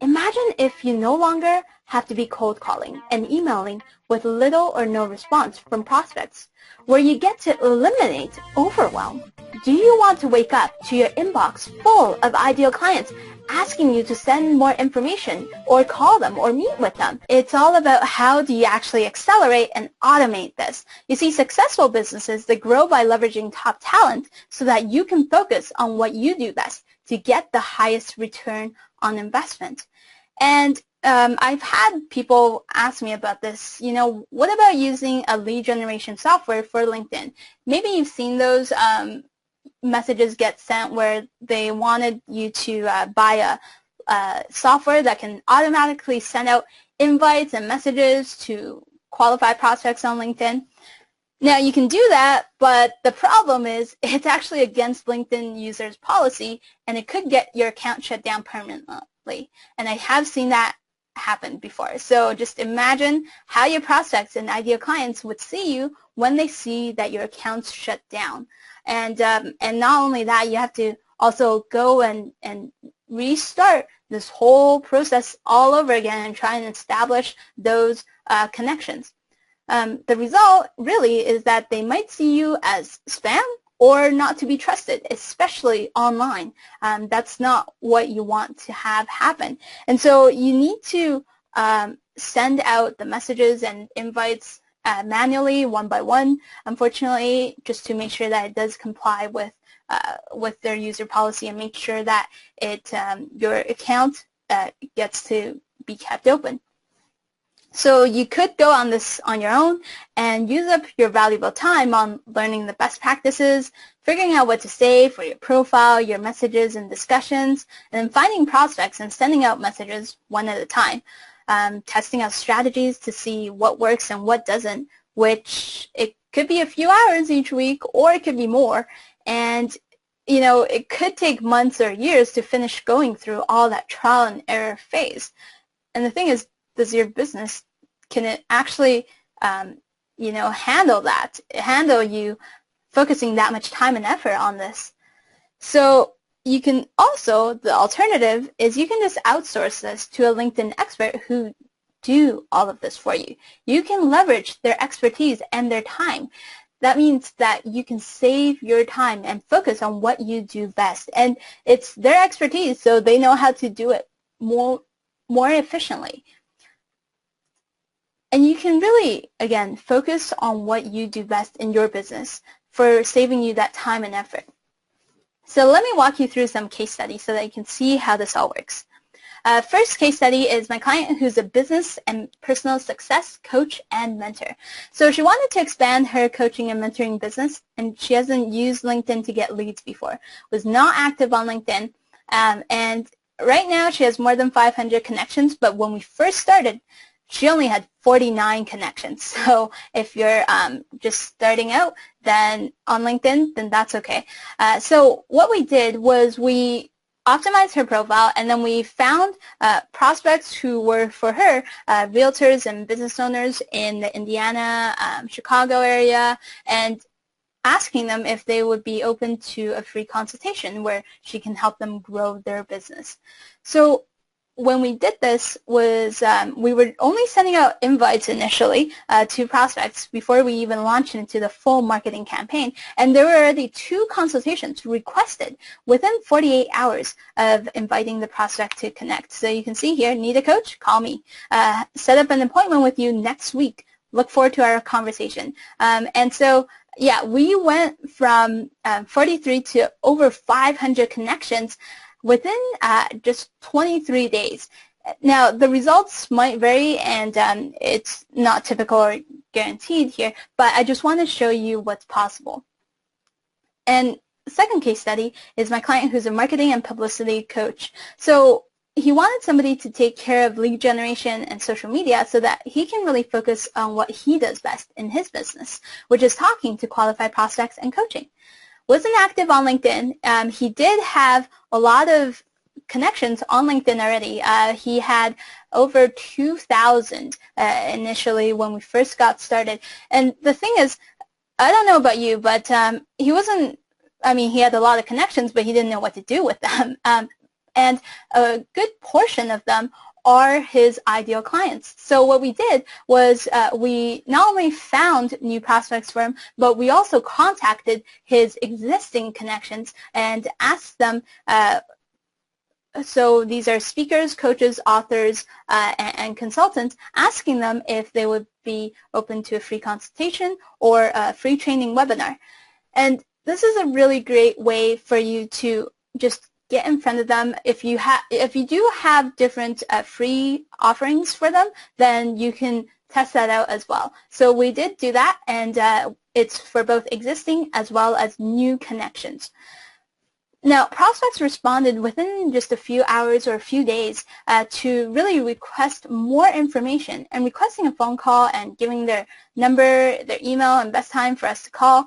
Imagine if you no longer have to be cold calling and emailing with little or no response from prospects, where you get to eliminate overwhelm. Do you want to wake up to your inbox full of ideal clients asking you to send more information or call them or meet with them? It's all about how do you actually accelerate and automate this. You see, successful businesses, they grow by leveraging top talent so that you can focus on what you do best to get the highest return on investment. And I've had people ask me about this, what about using a lead generation software for LinkedIn? Maybe you've seen those messages get sent where they wanted you to buy a software that can automatically send out invites and messages to qualified prospects on LinkedIn. Now, you can do that, but the problem is it's actually against LinkedIn users' policy, and it could get your account shut down permanently. And I have seen that happen before. So just imagine how your prospects and ideal clients would see you when they see that your account's shut down. And not only that, you have to also go and restart this whole process all over again and try and establish those connections. The result really is that they might see you as spam or not to be trusted, especially online. That's not what you want to have happen. And so you need to send out the messages and invites manually, one by one, unfortunately, just to make sure that it does comply with their user policy and make sure that your account gets to be kept open. So you could go on this on your own and use up your valuable time on learning the best practices, figuring out what to say for your profile, your messages and discussions, and then finding prospects and sending out messages one at a time, testing out strategies to see what works and what doesn't, which it could be a few hours each week or it could be more. And it could take months or years to finish going through all that trial and error phase. And the thing is, does your business, can it actually, handle that, handle you focusing that much time and effort on this? So you can also, the alternative is you can just outsource this to a LinkedIn expert who do all of this for you. You can leverage their expertise and their time. That means that you can save your time and focus on what you do best. And it's their expertise, so they know how to do it more efficiently. And you can really, again, focus on what you do best in your business for saving you that time and effort. So let me walk you through some case studies so that you can see how this all works. First case study is my client who's a business and personal success coach and mentor. So she wanted to expand her coaching and mentoring business, and she hasn't used LinkedIn to get leads before, was not active on LinkedIn, and right now she has more than 500 connections, but when we first started, she only had 49 connections. So if you're just starting out then on LinkedIn, then that's okay. So what we did was we optimized her profile, and then we found prospects who were, for her, realtors and business owners in the Indiana, Chicago area, and asking them if they would be open to a free consultation where she can help them grow their business. So when we did this was we were only sending out invites initially to prospects before we even launched into the full marketing campaign, and there were already 2 consultations requested within 48 hours of inviting the prospect to connect. So you can see here, need a coach? Call me. Set up an appointment with you next week. Look forward to our conversation. And so, yeah, we went from 43 to over 500 connections within just 23 days. Now, the results might vary, and it's not typical or guaranteed here, but I just want to show you what's possible. And the second case study is my client who's a marketing and publicity coach. So he wanted somebody to take care of lead generation and social media so that he can really focus on what he does best in his business, which is talking to qualified prospects and coaching. Wasn't active on LinkedIn. He did have a lot of connections on LinkedIn already. He had over 2,000 initially when we first got started. And the thing is, I don't know about you, but he wasn't, he had a lot of connections, but he didn't know what to do with them. and a good portion of them are his ideal clients. So what we did was we not only found new prospects for him, but we also contacted his existing connections and asked them, so these are speakers, coaches, authors, and consultants, asking them if they would be open to a free consultation or a free training webinar. And this is a really great way for you to just get in front of them. If you do have different free offerings for them, then you can test that out as well. So we did do that, and it's for both existing as well as new connections. Now, prospects responded within just a few hours or a few days to really request more information, and requesting a phone call and giving their number, their email, and best time for us to call.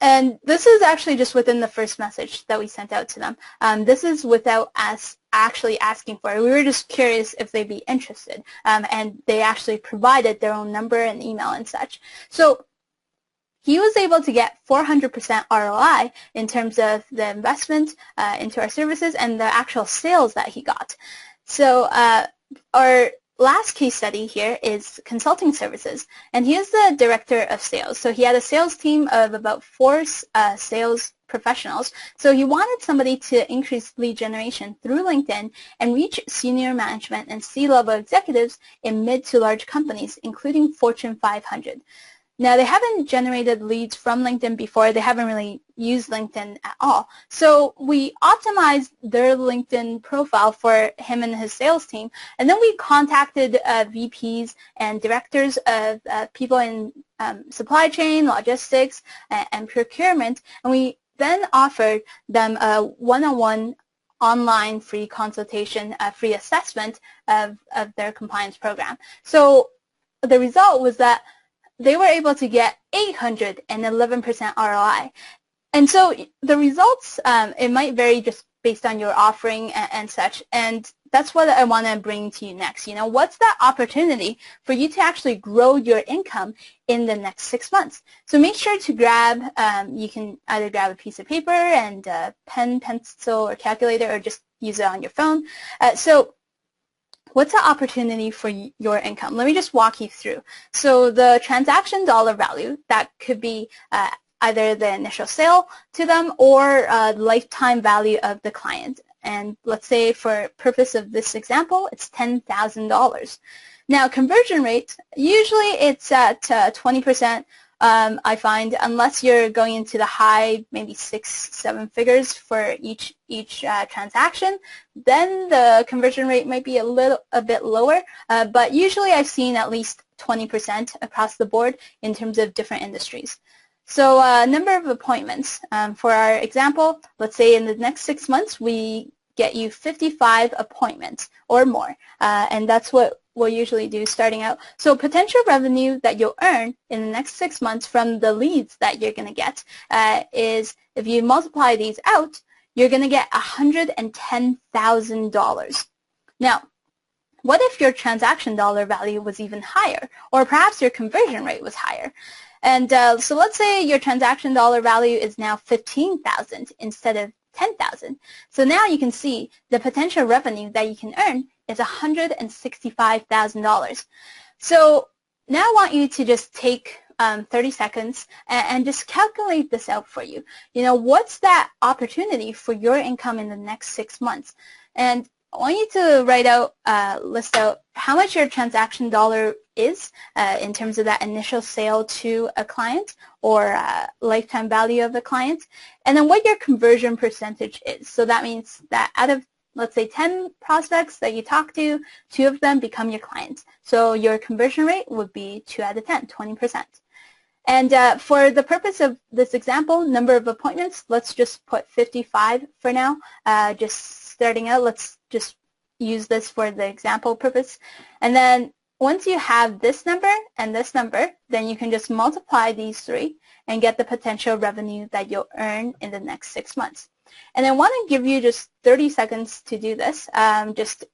And this is actually just within the first message that we sent out to them. This is without us actually asking for it. We were just curious if they'd be interested, and they actually provided their own number and email and such. So he was able to get 400% ROI in terms of the investment into our services and the actual sales that he got. So our last case study here is consulting services, and he is the director of sales. So he had a sales team of about 4 sales professionals. So he wanted somebody to increase lead generation through LinkedIn and reach senior management and C-level executives in mid to large companies, including Fortune 500. Now, they haven't generated leads from LinkedIn before. They haven't really used LinkedIn at all. So we optimized their LinkedIn profile for him and his sales team, and then we contacted VPs and directors of people in supply chain, logistics, and procurement, and we then offered them a one-on-one online free consultation, free assessment of their compliance program. So the result was that they were able to get 811% ROI. And so the results, it might vary just based on your offering and such, and that's what I want to bring to you next. You know, what's that opportunity for you to actually grow your income in the next 6 months? So make sure to grab, you can either grab a piece of paper and pen, pencil, or calculator, or just use it on your phone. What's the opportunity for your income? Let me just walk you through. So the transaction dollar value, that could be either the initial sale to them or the lifetime value of the client. And let's say for purpose of this example, it's $10,000. Now, conversion rate, usually it's at 20%. I find, unless you're going into the high, maybe 6-7 figures for each transaction, then the conversion rate might be a bit lower. But usually I've seen at least 20% across the board in terms of different industries. So number of appointments. For our example, let's say in the next 6 months we get you 55 appointments or more, and that's what we'll usually do starting out. So potential revenue that you'll earn in the next 6 months from the leads that you're going to get is, if you multiply these out, you're going to get $110,000. Now, what if your transaction dollar value was even higher, or perhaps your conversion rate was higher? And so let's say your transaction dollar value is now $15,000 instead of $10,000. So now you can see the potential revenue that you can earn is $165,000. So now I want you to just take 30 seconds and just calculate this out for you. You know, what's that opportunity for your income in the next 6 months? And I want you to write out, list out how much your transaction dollar is in terms of that initial sale to a client or lifetime value of the client, and then what your conversion percentage is. So that means that out of, let's say, 10 prospects that you talk to, 2 of them become your clients. So your conversion rate would be 2 out of 10, 20%. And for the purpose of this example, number of appointments, let's just put 55 for now. Just starting out, let's just use this for the example purpose. And then once you have this number and this number, then you can just multiply these 3 and get the potential revenue that you'll earn in the next 6 months. And I want to give you just 30 seconds to do this. Just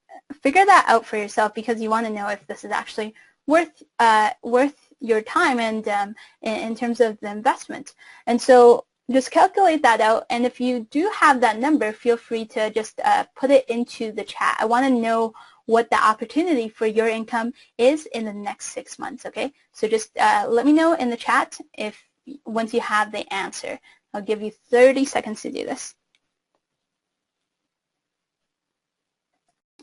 figure that out for yourself, because you want to know if this is actually worth your time and in terms of the investment. And so Just calculate that out, and if you do have that number, feel free to just put it into the chat. I want to know what the opportunity for your income is in the next 6 months, okay? So just let me know in the chat once you have the answer. I'll give you 30 seconds to do this.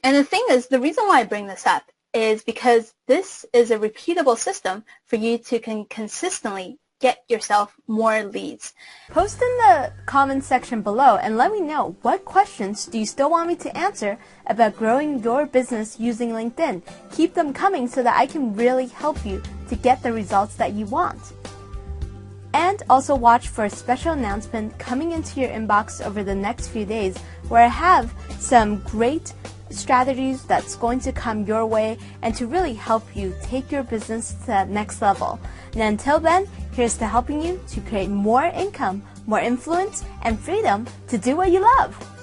And the thing is, the reason why I bring this up is because this is a repeatable system for you to consistently get yourself more leads. Post in the comments section below and let me know what questions do you still want me to answer about growing your business using LinkedIn. Keep them coming so that I can really help you to get the results that you want. And also watch for a special announcement coming into your inbox over the next few days where I have some great strategies that's going to come your way and to really help you take your business to that next level. And until then, here's to helping you to create more income, more influence, and freedom to do what you love.